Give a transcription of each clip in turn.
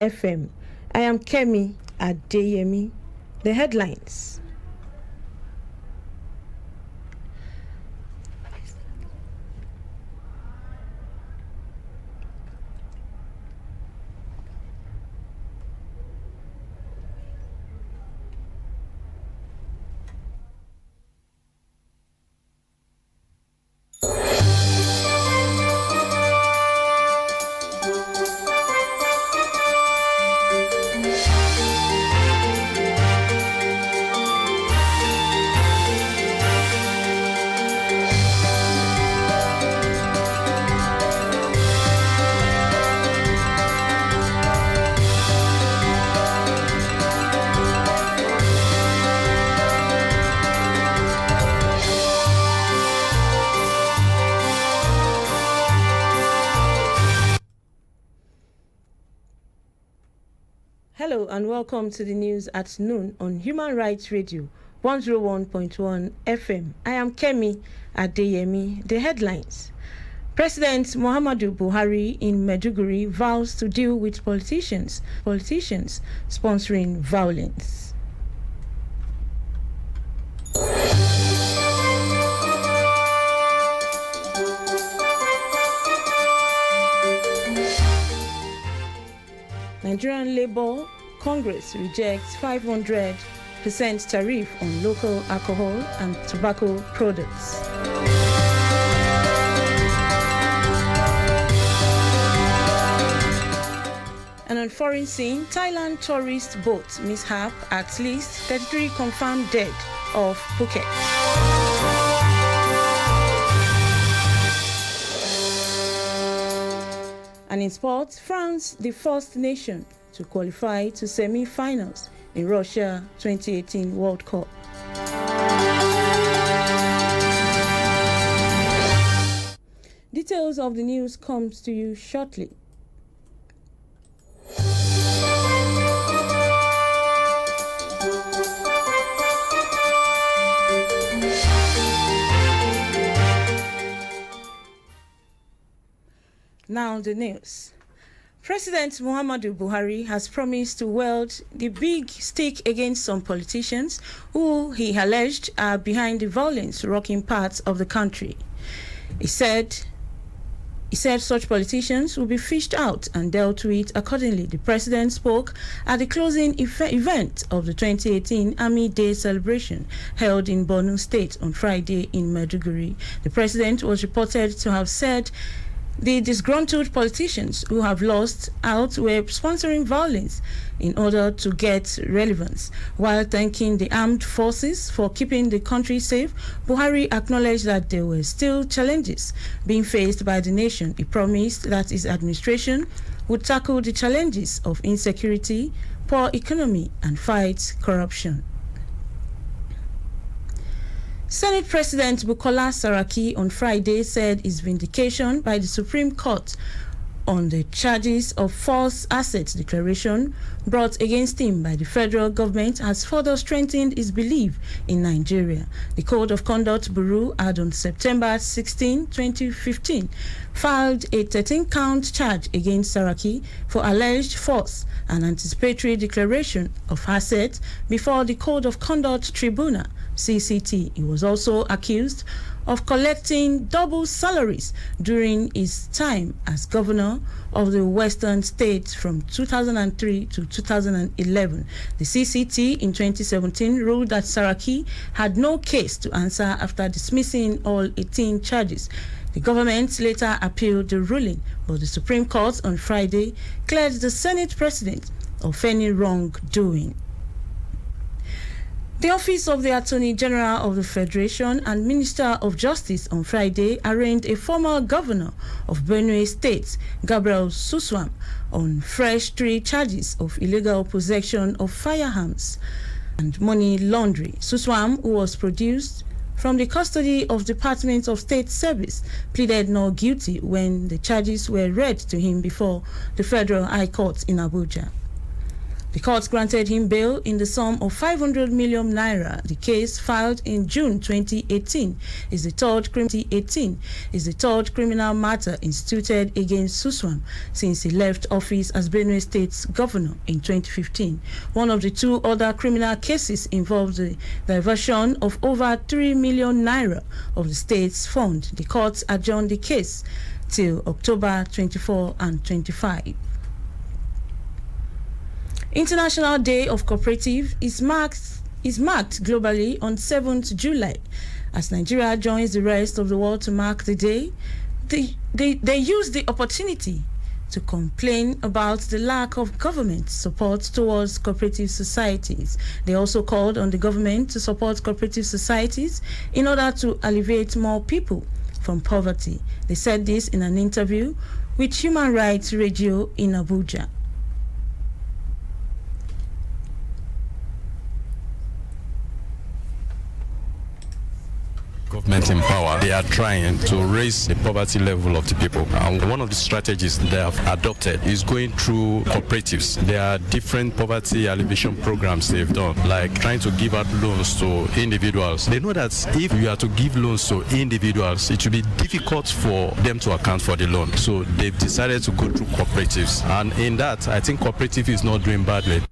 FM. I am Kemi Adeyemi. The headlines. Hello and welcome to the news at noon on Human Rights Radio 101.1 FM. I am Kemi Adeyemi. The headlines. President Muhammadu Buhari in Maiduguri vows to deal with politicians sponsoring violence. Nigerian Labour Congress rejects 500% tariff on local alcohol and tobacco products. And on foreign scene, Thailand tourist boat mishap, at least 33 confirmed dead off Phuket. And in sports, France, the first nation to qualify to semi-finals in Russia 2018 World Cup. Details of the news comes to you shortly. Now the news. President Muhammadu Buhari has promised to wield the big stick against some politicians who he alleged are behind the violence rocking parts of the country. He said such politicians will be fished out and dealt with accordingly. The president spoke at the closing event of the 2018 Army Day celebration held in Borno State on Friday in Maiduguri. The president was reported to have said the disgruntled politicians who have lost out were sponsoring violence in order to get relevance. While thanking the armed forces for keeping the country safe, Buhari acknowledged that there were still challenges being faced by the nation. He promised that his administration would tackle the challenges of insecurity, poor economy, and fight corruption. Senate President Bukola Saraki on Friday said his vindication by the Supreme Court on the charges of false assets declaration brought against him by the federal government has further strengthened his belief in Nigeria. The Code of Conduct Bureau had on September 16, 2015, filed a 13-count charge against Saraki for alleged false and anticipatory declaration of assets before the Code of Conduct Tribunal, CCT. He was also accused of collecting double salaries during his time as governor of the Western States from 2003 to 2011. The CCT in 2017 ruled that Saraki had no case to answer after dismissing all 18 charges. The government later appealed the ruling, but the Supreme Court on Friday cleared the Senate President of any wrongdoing. The Office of the Attorney General of the Federation and Minister of Justice on Friday arraigned a former governor of Benue State, Gabriel Suswam, on fresh 3 charges of illegal possession of firearms and money laundering. Suswam, who was produced from the custody of Department of State Service, pleaded not guilty when the charges were read to him before the Federal High Court in Abuja. The court granted him bail in the sum of 500 million naira. The case, filed in June 2018, is the third criminal matter instituted against Suswam since he left office as Benue State's governor in 2015. One of the two other criminal cases involved the diversion of over 3 million naira of the state's fund. The court adjourned the case till October 24 and 25. International Day of Cooperative is marked globally on 7th July. As Nigeria joins the rest of the world to mark the day, they use the opportunity to complain about the lack of government support towards cooperative societies. They also called on the government to support cooperative societies in order to alleviate more people from poverty. They said this in an interview with Human Rights Radio in Abuja. Government in power, they are trying to raise the poverty level of the people. And one of the strategies they have adopted is going through cooperatives. There are different poverty alleviation programs they've done, like trying to give out loans to individuals. They know that if you are to give loans to individuals, it will be difficult for them to account for the loan. So they've decided to go through cooperatives. And in that, I think cooperative is not doing badly.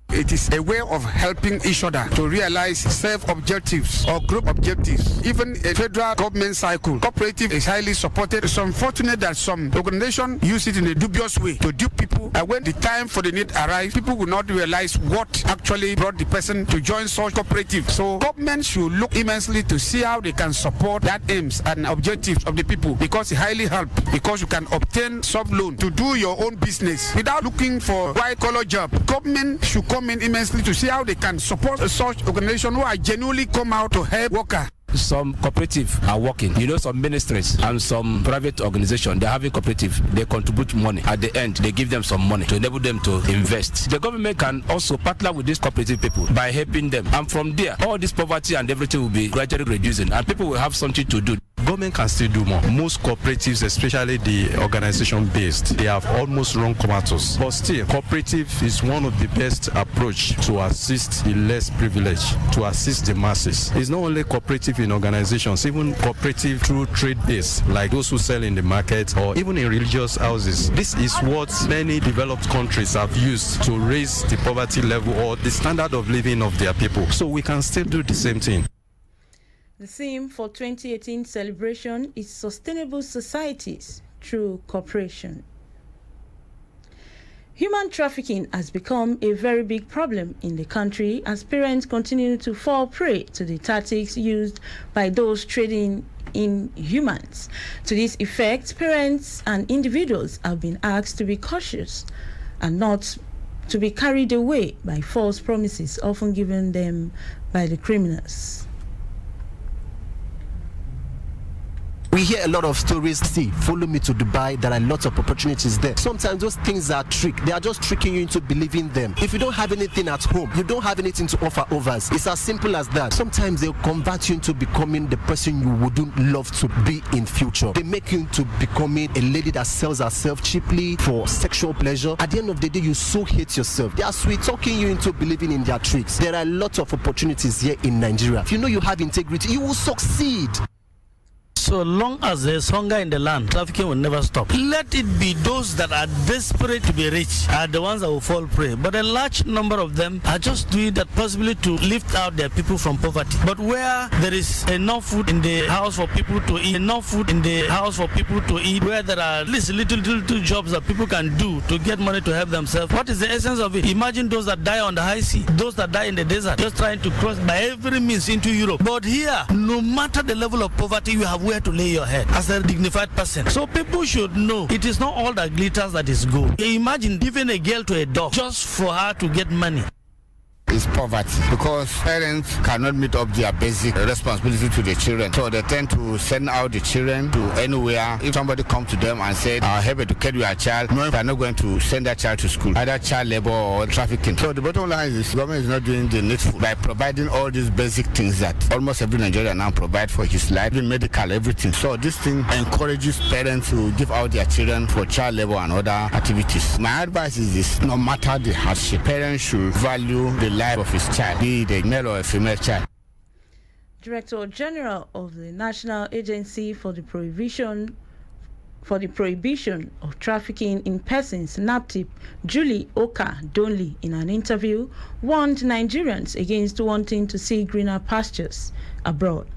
It is a way of helping each other to realize self-objectives or group objectives. Even a federal government cycle, cooperative is highly supported. It's unfortunate that some organizations use it in a dubious way to dupe people, and when the time for the need arrives, people will not realize what actually brought the person to join such cooperative. So government should look immensely to see how they can support that aims and objectives of the people, because it highly helps, because you can obtain sub-loan to do your own business without looking for white-collar job. Government should come in immensely to see how they can support such organizations who are genuinely come out to help workers. Some cooperatives are working. Some ministries and some private organizations, they're having cooperative. They contribute money. At the end, they give them some money to enable them to invest. The government can also partner with these cooperative people by helping them. And from there, all this poverty and everything will be gradually reducing, and people will have something to do. Government can still do more. Most cooperatives, especially the organization-based, they have almost run comatose. But still, cooperative is one of the best approach to assist the less privileged, to assist the masses. It's not only cooperative in organizations, even cooperative through trade base, like those who sell in the market or even in religious houses. This is what many developed countries have used to raise the poverty level or the standard of living of their people. So we can still do the same thing. The theme for 2018 celebration is Sustainable Societies Through Cooperation. Human trafficking has become a very big problem in the country as parents continue to fall prey to the tactics used by those trading in humans. To this effect, parents and individuals have been asked to be cautious and not to be carried away by false promises often given them by the criminals. We hear a lot of stories. See, follow me to Dubai. There are lots of opportunities there. Sometimes those things are trick. They are just tricking you into believing them. If you don't have anything at home, you don't have anything to offer others. It's as simple as that. Sometimes they'll convert you into becoming the person you wouldn't love to be in future. They make you into becoming a lady that sells herself cheaply for sexual pleasure. At the end of the day, you so hate yourself. They are sweet talking you into believing in their tricks. There are lots of opportunities here in Nigeria. If you know you have integrity, you will succeed. So long as there's hunger in the land, trafficking will never stop. Let it be those that are desperate to be rich are the ones that will fall prey. But a large number of them are just doing that possibly to lift out their people from poverty. But where there is enough food in the house for people to eat, where there are at least little jobs that people can do to get money to help themselves, what is the essence of it? Imagine those that die on the high sea, those that die in the desert, just trying to cross by every means into Europe. But here, no matter the level of poverty, you have where to lay your head as a dignified person. So people should know it is not all that glitters that is gold. Imagine giving a girl to a dog just for her to get money. is poverty, because parents cannot meet up their basic responsibility to the children. So they tend to send out the children to anywhere. If somebody comes to them and said, I have educated your child, no, they are not going to send that child to school, either child labor or trafficking. So the bottom line is the government is not doing the needful by providing all these basic things that almost every Nigerian now provide for his life, even medical, everything. So this thing encourages parents to give out their children for child labor and other activities. My advice is this: no matter the hardship, parents should value the life of his child, be it a male or a female child. Director General of the National Agency for the Prohibition of Trafficking in Persons, NAPTIP, Julie Oka Donley, in an interview, warned Nigerians against wanting to see greener pastures abroad.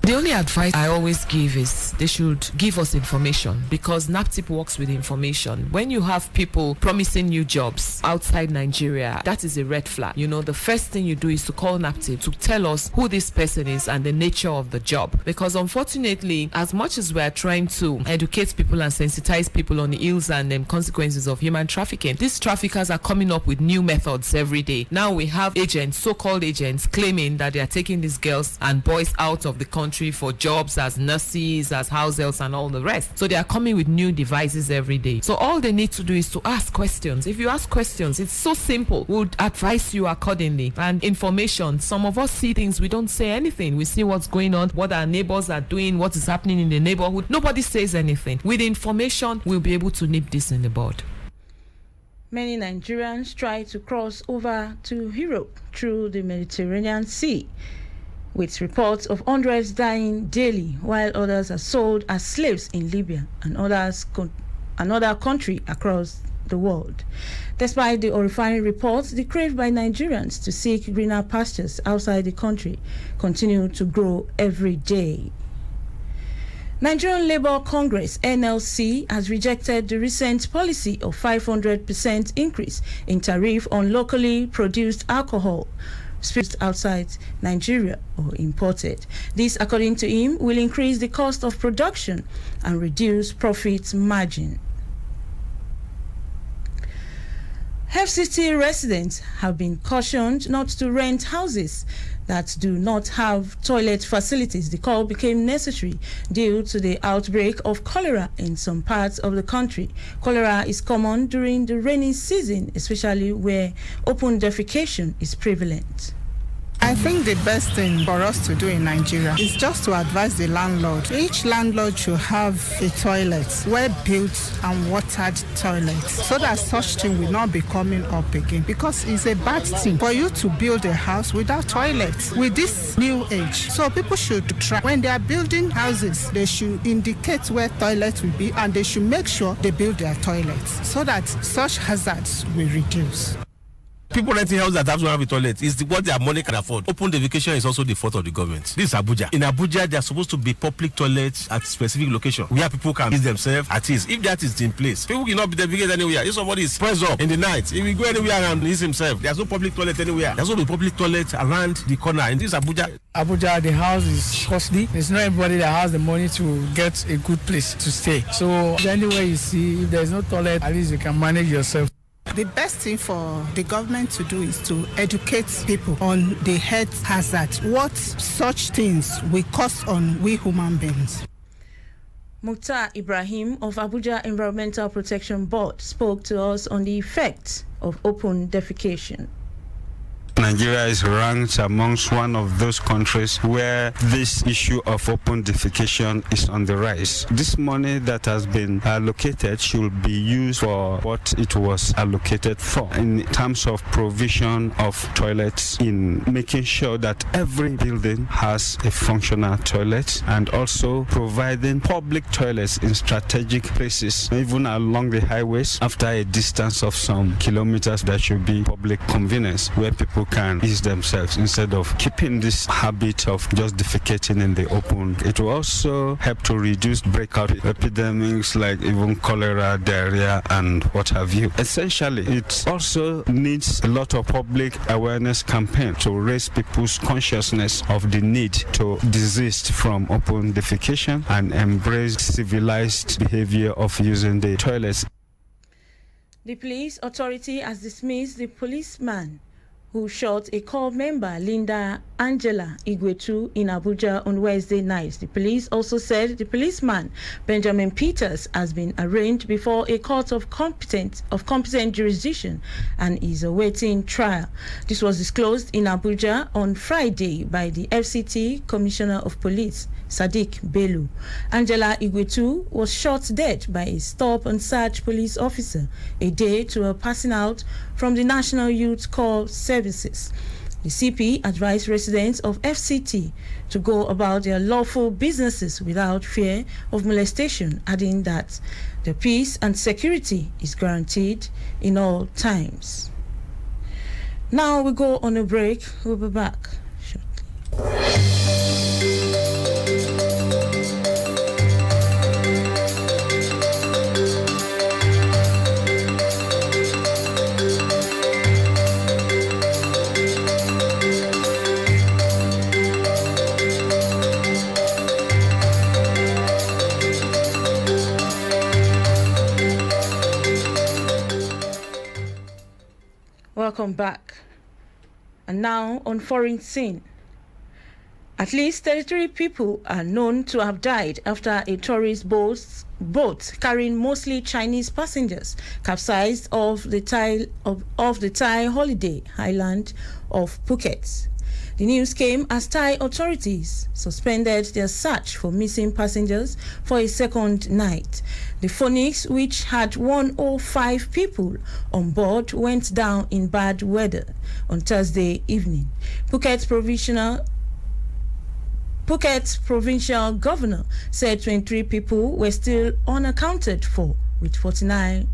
The only advice I always give is they should give us information, because NAPTIP works with information. When you have people promising you jobs outside Nigeria, that is a red flag. You know, the first thing you do is to call NAPTIP to tell us who this person is and the nature of the job. Because unfortunately, as much as we are trying to educate people and sensitize people on the ills and consequences of human trafficking, these traffickers are coming up with new methods every day. Now we have agents, so-called agents, claiming that they are taking these girls and boys out of the country for jobs as nurses, as house helps, and all the rest. So they are coming with new devices every day. So all they need to do is to ask questions. If you ask questions, it's so simple. We'll advise you accordingly. And information, some of us see things, we don't say anything. We see what's going on, what our neighbors are doing, what is happening in the neighborhood. Nobody says anything. With information, we'll be able to nip this in the bud. Many Nigerians try to cross over to Europe through the Mediterranean Sea, with reports of hundreds dying daily, while others are sold as slaves in Libya and another country across the world. Despite the horrifying reports, the crave by Nigerians to seek greener pastures outside the country continue to grow every day. Nigerian Labour Congress (NLC) has rejected the recent policy of 500% increase in tariff on locally produced alcohol spirits outside Nigeria or imported. This, according to him, will increase the cost of production and reduce profit margin. FCT residents have been cautioned not to rent houses that do not have toilet facilities. The call became necessary due to the outbreak of cholera in some parts of the country. Cholera is common during the rainy season, especially where open defecation is prevalent. I think the best thing for us to do in Nigeria is just to advise the landlord. Each landlord should have a toilet, well-built and watered toilet, so that such thing will not be coming up again, because it's a bad thing for you to build a house without toilets with this new age. So people should try, when they are building houses, they should indicate where toilets will be, and they should make sure they build their toilets so that such hazards will reduce. People renting houses that don't have a toilet is what their money can afford. Open defecation is also the fault of the government. This is Abuja. In Abuja, there are supposed to be public toilets at specific location where people can use themselves at ease. If that is in place, people cannot be defecated anywhere. If somebody is pressed up in the night, he will go anywhere and use himself. There's no public toilet anywhere. There's no public toilet around the corner. In this Abuja. Abuja, the house is costly. There's not everybody that has the money to get a good place to stay. So anywhere you see, if there's no toilet, at least you can manage yourself. The best thing for the government to do is to educate people on the health hazard, what such things will cause on we human beings. Mukhtar Ibrahim of Abuja Environmental Protection Board spoke to us on the effects of open defecation. Nigeria is ranked amongst one of those countries where this issue of open defecation is on the rise. This money that has been allocated should be used for what it was allocated for, in terms of provision of toilets, in making sure that every building has a functional toilet, and also providing public toilets in strategic places, even along the highways. After a distance of some kilometers, there should be public convenience where people can ease themselves instead of keeping this habit of just defecating in the open. It will also help to reduce breakout epidemics like even cholera, diarrhea, and what have you. Essentially, it also needs a lot of public awareness campaign to raise people's consciousness of the need to desist from open defecation and embrace civilized behavior of using the toilets. The police authority has dismissed the policeman who shot a corps member, Linda Angela Igwetu, in Abuja on Wednesday night. The police also said the policeman, Benjamin Peters, has been arraigned before a court of competent jurisdiction and is awaiting trial. This was disclosed in Abuja on Friday by the FCT Commissioner of Police, Sadiq Bello. Angela Igwetu was shot dead by a stop-and-search police officer a day to her passing out from the National Youth Corps Services. The CP advised residents of FCT to go about their lawful businesses without fear of molestation, adding that the peace and security is guaranteed in all times. Now we go on a break. We'll be back shortly. Welcome back. And now on foreign scene. At least 33 people are known to have died after a tourist boat carrying mostly Chinese passengers capsized off the Thai holiday island of Phuket. The news came as Thai authorities suspended their search for missing passengers for a second night. The Phoenix, which had 105 people on board, went down in bad weather on Thursday evening. Phuket provincial governor said 23 people were still unaccounted for, with 49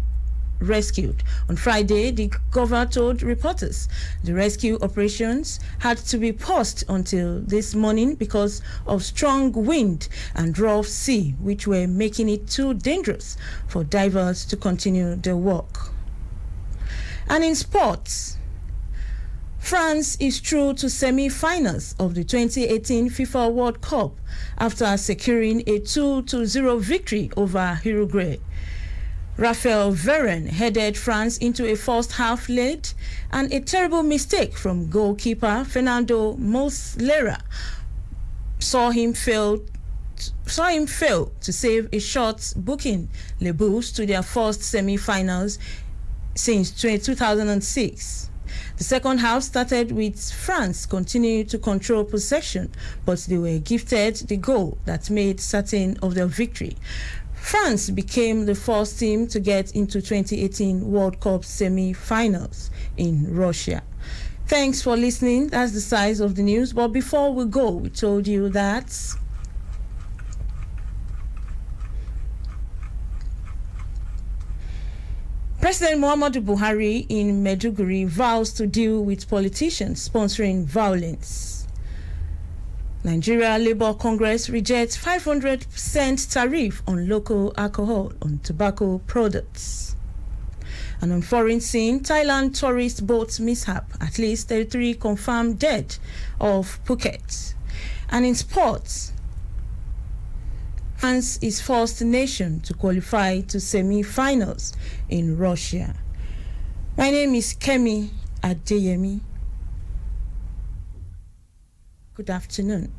rescued. On Friday, the governor told reporters the rescue operations had to be paused until this morning because of strong wind and rough sea, which were making it too dangerous for divers to continue their work. And in sports, France is through to semi-finals of the 2018 FIFA World Cup after securing a 2-0 victory over Uruguay. Raphael Varane headed France into a first-half lead, and a terrible mistake from goalkeeper Fernando Muslera saw him fail to save a shot, booking Les Bleus to their first semi-finals since 2006. The second half started with France continuing to control possession, but they were gifted the goal that made certain of their victory. France became the first team to get into 2018 World Cup semi-finals in Russia. Thanks for listening. That's the size of the news. But before we go, we told you that President Muhammadu Buhari in Maiduguri vows to deal with politicians sponsoring violence. Nigeria Labour Congress rejects 500% tariff on local alcohol on tobacco products. And on foreign scene, Thailand tourist boat mishap, at least 33 confirmed dead off Phuket. And in sports, France is first nation to qualify to semi-finals in Russia. My name is Kemi Adeyemi. Good afternoon.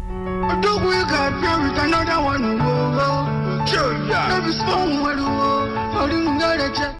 I think we got here with another one. Sure, yeah.